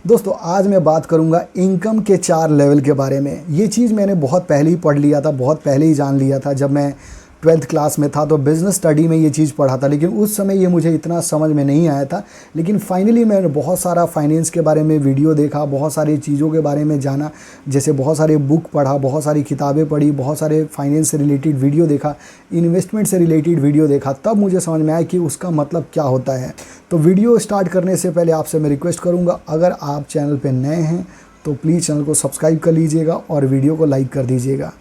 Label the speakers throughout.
Speaker 1: दोस्तों आज मैं बात करूंगा इनकम के 4 लेवल के बारे में। ये चीज़ मैंने बहुत पहले ही पढ़ लिया था, बहुत पहले ही जान लिया था। जब मैं 12th क्लास में था तो बिज़नेस स्टडी में ये चीज़ पढ़ा था, लेकिन उस समय ये मुझे इतना समझ में नहीं आया था। लेकिन फाइनली मैंने बहुत सारा फाइनेंस के बारे में वीडियो देखा, बहुत सारी चीज़ों के बारे में जाना, जैसे बहुत सारे बुक पढ़ा, बहुत सारी किताबें पढ़ी, बहुत सारे फाइनेंस से रिलेटेड वीडियो देखा, इन्वेस्टमेंट से रिलेटेड वीडियो देखा, तब मुझे समझ में आया कि उसका मतलब क्या होता है। तो वीडियो स्टार्ट करने से पहले आपसे मैं रिक्वेस्ट करूंगा, अगर आप चैनल पे नए हैं तो प्लीज़ चैनल को सब्सक्राइब कर लीजिएगा और वीडियो को लाइक कर दीजिएगा।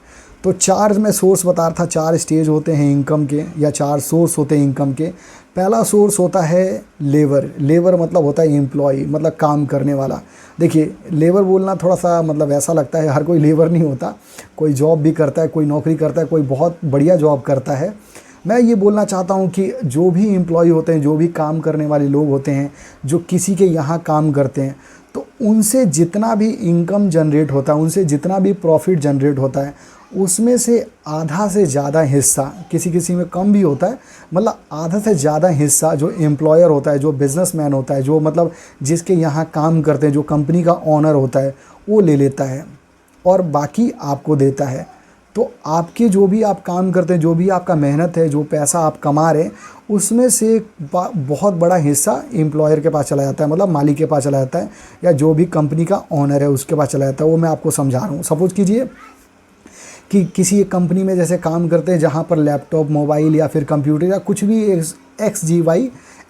Speaker 1: तो 4 मैं सोर्स बता रहा था, 4 स्टेज होते हैं इनकम के, या 4 सोर्स होते हैं इनकम के। पहला सोर्स होता है लेबर। लेबर मतलब होता है एम्प्लॉय, मतलब काम करने वाला। देखिए, लेबर बोलना थोड़ा सा मतलब ऐसा लगता है, हर कोई लेबर नहीं होता, कोई जॉब भी करता है, कोई नौकरी करता है, कोई बहुत बढ़िया जॉब करता है। मैं ये बोलना चाहता हूँ कि जो भी एम्प्लॉय होते हैं, जो भी काम करने वाले लोग होते हैं, जो किसी के यहाँ काम करते हैं, तो उनसे जितना भी इनकम जनरेट होता है, उनसे जितना भी प्रॉफिट जनरेट होता है, उसमें से आधा से ज़्यादा हिस्सा, किसी किसी में कम भी होता है, मतलब आधा से ज़्यादा हिस्सा जो एम्प्लॉयर होता है, जो बिजनेसमैन होता है, जो मतलब जिसके यहाँ काम करते हैं, जो कंपनी का ओनर होता है, वो ले लेता है और बाकी आपको देता है। तो आपके जो भी आप काम करते हैं, जो भी आपका मेहनत है, जो पैसा आप कमा रहे हैं, उसमें से बहुत बड़ा हिस्सा एम्प्लॉयर के पास चला जाता है, मतलब मालिक के पास चला जाता है, या जो भी कंपनी का ओनर है उसके पास चला जाता है। वो मैं आपको समझा रहा हूँ। सपोज़ कीजिए कि किसी एक कंपनी में जैसे काम करते हैं, जहाँ पर लैपटॉप, मोबाइल या फिर कंप्यूटर या कुछ भी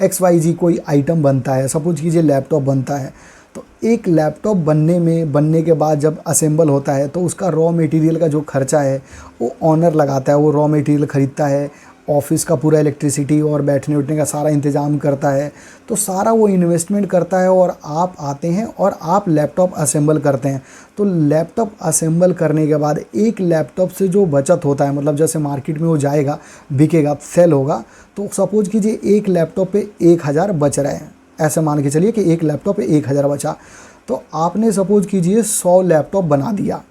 Speaker 1: XYZ कोई आइटम बनता है। सपोज कीजिए लैपटॉप बनता है, तो एक लैपटॉप बनने के बाद जब असेंबल होता है तो उसका रॉ मटेरियल का जो खर्चा है वो ओनर लगाता है। वो रॉ मटेरियल ख़रीदता है, ऑफिस का पूरा इलेक्ट्रिसिटी और बैठने उठने का सारा इंतज़ाम करता है, तो सारा वो इन्वेस्टमेंट करता है। और आप आते हैं और आप लैपटॉप असेंबल करते हैं। तो लैपटॉप असेंबल करने के बाद एक लैपटॉप से जो बचत होता है, मतलब जैसे मार्केट में वो जाएगा, बिकेगा, सेल होगा, तो सपोज कीजिए एक लैपटॉप पे 1000 बच रहा है। ऐसे मान के चलिए कि एक लैपटॉप पे 1000 बचा, तो आपने सपोज कीजिए 100 लैपटॉप बना दिया,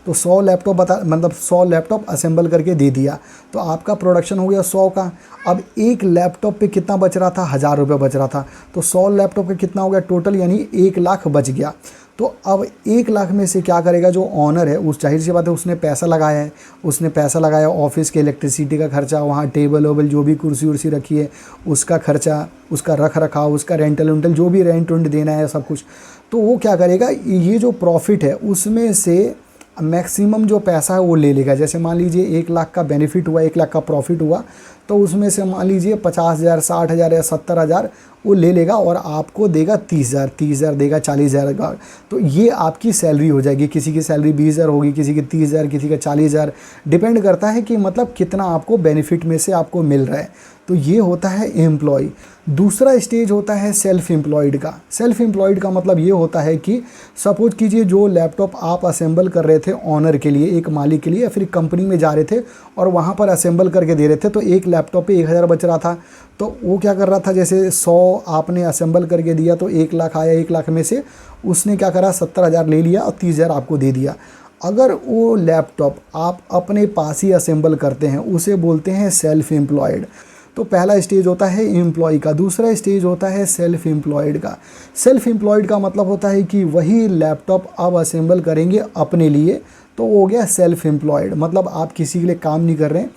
Speaker 1: तो 100 लैपटॉप मतलब 100 लैपटॉप असेंबल करके दे दिया, तो आपका प्रोडक्शन हो गया 100 का। अब एक लैपटॉप पे कितना बच रहा था? 1000 रुपये बच रहा था। तो 100 लैपटॉप का कितना हो गया टोटल, यानी 1 लाख बच गया। तो अब 1 लाख में से क्या करेगा जो ओनर है, उस जाहिर सी बात है उसने पैसा लगाया है, उसने पैसा लगाया ऑफिस के इलेक्ट्रिसिटी का खर्चा, वहाँ टेबल वेबल जो भी कुर्सी उर्सी रखी है उसका खर्चा, उसका रख रखाव, उसका रेंटल वेंटल जो भी रेंट वेंट देना है सब कुछ। तो वो क्या करेगा, ये जो प्रॉफिट है उसमें से मैक्सिमम जो पैसा है वो ले लेगा। जैसे मान लीजिए 1 लाख का बेनिफिट हुआ, 1 लाख का प्रॉफिट हुआ, तो उसमें से मान लीजिए 50,000, 60,000 या 70,000 वो ले लेगा और आपको देगा 30,000, 30,000 देगा, 40,000 का। तो ये आपकी सैलरी हो जाएगी। किसी की सैलरी 20,000 होगी, किसी की 30,000, किसी का 40,000, डिपेंड करता है कि मतलब कितना आपको बेनिफिट में से आपको मिल रहा है। तो ये होता है एम्प्लॉय। दूसरा स्टेज होता है सेल्फ एम्प्लॉयड का। सेल्फ एम्प्लॉयड का मतलब ये होता है कि सपोज कीजिए जो लैपटॉप आप असेंबल कर रहे थे ऑनर के लिए, एक मालिक के लिए, या फिर कंपनी में जा रहे थे और वहाँ पर असेंबल करके दे रहे थे, तो एक लैपटॉप पे 1000 बच रहा था। तो वो क्या कर रहा था, जैसे 100 आपने असेंबल करके दिया तो 1 लाख आया, 1 लाख में से उसने क्या करा, 70,000 ले लिया और 30,000 आपको दे दिया। अगर वो लैपटॉप आप अपने पास ही असेंबल करते हैं, उसे बोलते हैं सेल्फ एम्प्लॉयड। तो पहला स्टेज होता है एम्प्लॉय का। दूसरा स्टेज होता है सेल्फ एम्प्लॉयड का। सेल्फ एम्प्लॉयड का मतलब होता है कि वही लैपटॉप आप असेंबल करेंगे अपने लिए, तो वो हो गया सेल्फ एम्प्लॉयड। मतलब आप किसी के लिए काम नहीं कर रहे हैं,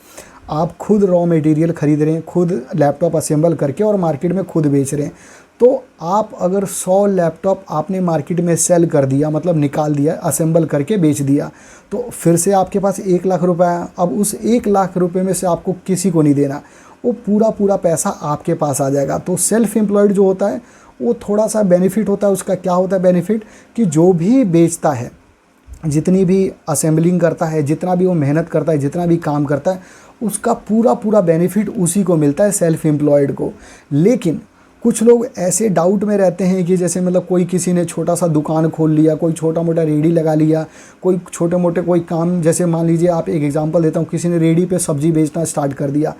Speaker 1: आप खुद रॉ मटेरियल खरीद रहे हैं, खुद लैपटॉप असेंबल करके और मार्केट में खुद बेच रहे हैं। तो आप अगर 100 लैपटॉप आपने मार्केट में सेल कर दिया, मतलब निकाल दिया, असेंबल करके बेच दिया, तो फिर से आपके पास 1 लाख रुपए आया। अब उस 1 लाख रुपए में से आपको किसी को नहीं देना, वो पूरा पैसा आपके पास आ जाएगा। तो सेल्फ एम्प्लॉयड जो होता है वो थोड़ा सा बेनिफिट होता है। उसका क्या होता है बेनिफिट, कि जो भी बेचता है, जितनी भी असेंबलिंग करता है, जितना भी वो मेहनत करता है, जितना भी काम करता है, उसका पूरा बेनिफिट उसी को मिलता है, सेल्फ एम्प्लॉयड को। लेकिन कुछ लोग ऐसे डाउट में रहते हैं कि जैसे मतलब कोई किसी ने छोटा सा दुकान खोल लिया, कोई छोटा मोटा रेडी लगा लिया, कोई छोटे मोटे कोई काम, जैसे मान लीजिए आप एक एग्जांपल देता हूँ, किसी ने रेडी पे सब्ज़ी बेचना स्टार्ट कर दिया।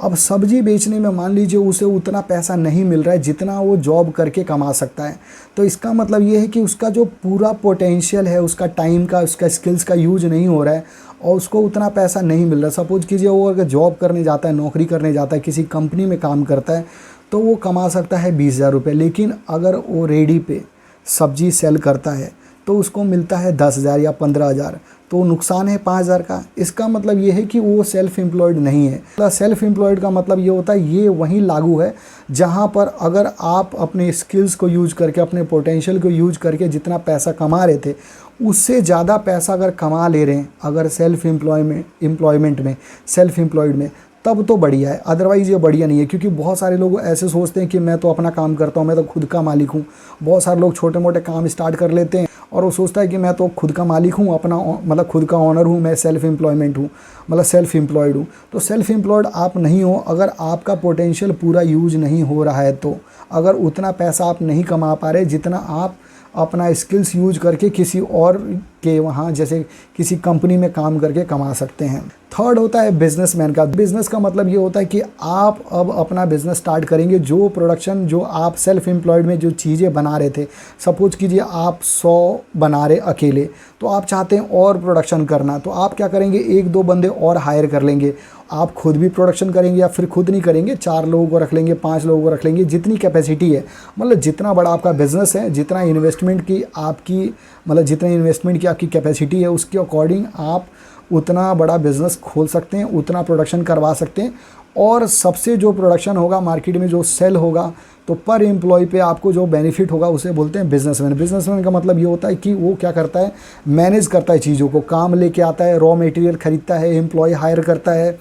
Speaker 1: अब सब्ज़ी बेचने में मान लीजिए उसे उतना पैसा नहीं मिल रहा है जितना वो जॉब करके कमा सकता है। तो इसका मतलब ये है कि उसका जो पूरा पोटेंशियल है, उसका टाइम का, उसका स्किल्स का यूज नहीं हो रहा है और उसको उतना पैसा नहीं मिल रहा। सपोज कीजिए वो अगर जॉब करने जाता है, नौकरी करने जाता है, किसी कंपनी में काम करता है, तो वो कमा सकता है 20,000 रुपये। लेकिन अगर वो रेडी पे सब्जी सेल करता है तो उसको मिलता है 10,000 या 15,000, तो नुकसान है 5,000 का। इसका मतलब ये है कि वो सेल्फ एम्प्लॉयड नहीं है। सेल्फ एम्प्लॉयड का मतलब ये होता है, ये वहीं लागू है जहाँ पर अगर आप अपने स्किल्स को यूज करके, अपने पोटेंशियल को यूज करके जितना पैसा कमा रहे थे उससे ज़्यादा पैसा अगर कमा ले रहे हैं अगर सेल्फ एम्प्लॉयमेंट में, सेल्फ एम्प्लॉयड में, तब तो बढ़िया है। अदरवाइज़ ये बढ़िया नहीं है, क्योंकि बहुत सारे लोग ऐसे सोचते हैं कि मैं तो अपना काम करता हूँ, मैं तो खुद का मालिक हूँ। बहुत सारे लोग छोटे मोटे काम स्टार्ट कर लेते हैं और वो सोचता है कि मैं तो खुद का मालिक हूँ, अपना मतलब खुद का ऑनर हूँ, मैं सेल्फ एम्प्लॉयमेंट हूँ, मतलब सेल्फ एम्प्लॉयड हूँ। तो सेल्फ एम्प्लॉयड आप नहीं हो अगर आपका पोटेंशियल पूरा यूज नहीं हो रहा है। तो अगर उतना पैसा आप नहीं कमा पा रहे जितना आप अपना स्किल्स यूज करके किसी और के वहाँ, जैसे किसी कंपनी में काम करके कमा सकते हैं। थर्ड होता है बिजनेसमैन का। बिजनेस का मतलब ये होता है कि आप अब अपना बिजनेस स्टार्ट करेंगे। जो प्रोडक्शन, जो आप सेल्फ एम्प्लॉयड में जो चीज़ें बना रहे थे, सपोज कीजिए आप 100 बना रहे अकेले, तो आप चाहते हैं और प्रोडक्शन करना, तो आप क्या करेंगे, 1-2 बंदे और हायर कर लेंगे। आप खुद भी प्रोडक्शन करेंगे या फिर खुद नहीं करेंगे, 4 लोगों को रख लेंगे, 5 लोगों को रख लेंगे, जितनी कैपेसिटी है, मतलब जितना बड़ा आपका बिजनेस है, जितना इन्वेस्टमेंट की आपकी, मतलब जितने इन्वेस्टमेंट की आपकी कैपेसिटी है उसके अकॉर्डिंग आप उतना बड़ा बिज़नेस खोल सकते हैं, उतना प्रोडक्शन करवा सकते हैं। और सबसे जो प्रोडक्शन होगा मार्केट में, जो सेल होगा, तो पर एम्प्लॉय पे आपको जो बेनिफिट होगा उसे बोलते हैं बिजनेसमैन। बिजनेसमैन का मतलब ये होता है कि वो क्या करता है, मैनेज करता है चीज़ों को, काम लेके आता है, रॉ मटेरियल खरीदता है, एम्प्लॉय हायर करता है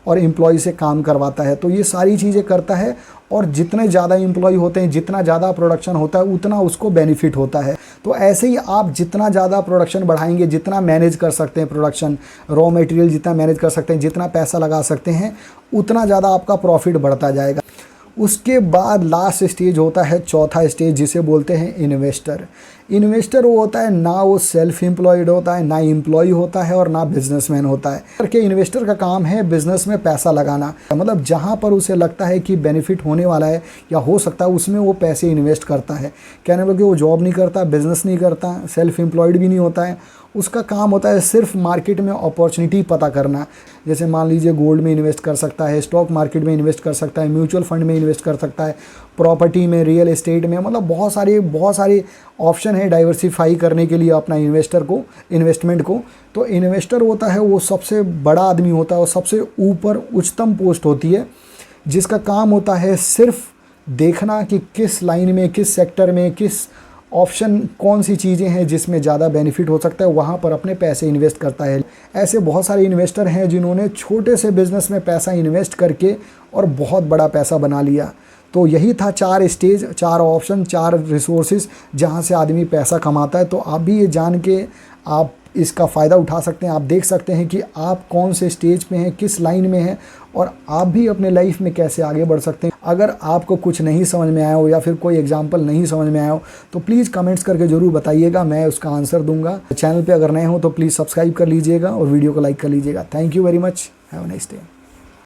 Speaker 1: और एम्प्लॉय से काम करवाता है। तो ये सारी चीज़ें करता है और जितने ज़्यादा एम्प्लॉय होते हैं, जितना ज़्यादा प्रोडक्शन होता है, उतना उसको बेनिफिट होता है। तो ऐसे ही आप जितना ज़्यादा प्रोडक्शन बढ़ाएंगे, जितना मैनेज कर सकते हैं प्रोडक्शन, रॉ मटेरियल जितना मैनेज कर सकते हैं, जितना पैसा लगा सकते हैं, उतना ज़्यादा आपका प्रॉफिट बढ़ता जाएगा। उसके बाद लास्ट स्टेज होता है, चौथा स्टेज, जिसे बोलते हैं इन्वेस्टर। इन्वेस्टर वो होता है, ना वो सेल्फ एम्प्लॉयड होता है, ना एम्प्लॉय होता है और ना बिजनेसमैन होता है। करके इन्वेस्टर का काम है बिजनेस में पैसा लगाना, मतलब जहाँ पर उसे लगता है कि बेनिफिट होने वाला है या हो सकता है, उसमें वो पैसे इन्वेस्ट करता है। कहने लगे वो जॉब नहीं करता, बिजनेस नहीं करता, सेल्फ एम्प्लॉयड भी नहीं होता है, उसका काम होता है सिर्फ मार्केट में अपॉर्चुनिटी पता करना। जैसे मान लीजिए गोल्ड में इन्वेस्ट कर सकता है, स्टॉक मार्केट में इन्वेस्ट कर सकता है, म्यूचुअल फंड में इन्वेस्ट कर सकता है, प्रॉपर्टी में, रियल एस्टेट में, मतलब बहुत सारे ऑप्शन है डाइवर्सिफाई करने के लिए अपना इन्वेस्टमेंट को। तो इन्वेस्टर होता है वो सबसे बड़ा आदमी होता है और सबसे ऊपर उच्चतम पोस्ट होती है, जिसका काम होता है सिर्फ देखना कि किस लाइन में, किस सेक्टर में, किस ऑप्शन, कौन सी चीज़ें हैं जिसमें ज़्यादा बेनिफिट हो सकता है, वहाँ पर अपने पैसे इन्वेस्ट करता है। ऐसे बहुत सारे इन्वेस्टर हैं जिन्होंने छोटे से बिजनेस में पैसा इन्वेस्ट करके और बहुत बड़ा पैसा बना लिया। तो यही था 4 स्टेज, 4 ऑप्शन, 4 रिसोर्सेज जहाँ से आदमी पैसा कमाता है। तो आप भी ये जान के आप इसका फ़ायदा उठा सकते हैं। आप देख सकते हैं कि आप कौन से स्टेज पे हैं, किस लाइन में हैं और आप भी अपने लाइफ में कैसे आगे बढ़ सकते हैं। अगर आपको कुछ नहीं समझ में आया हो या फिर कोई एग्जांपल नहीं समझ में आया हो तो प्लीज़ कमेंट्स करके ज़रूर बताइएगा, मैं उसका आंसर दूंगा। चैनल पे अगर नए हो तो प्लीज़ सब्सक्राइब कर लीजिएगा और वीडियो को लाइक कर लीजिएगा। Thank you very much, have a nice day.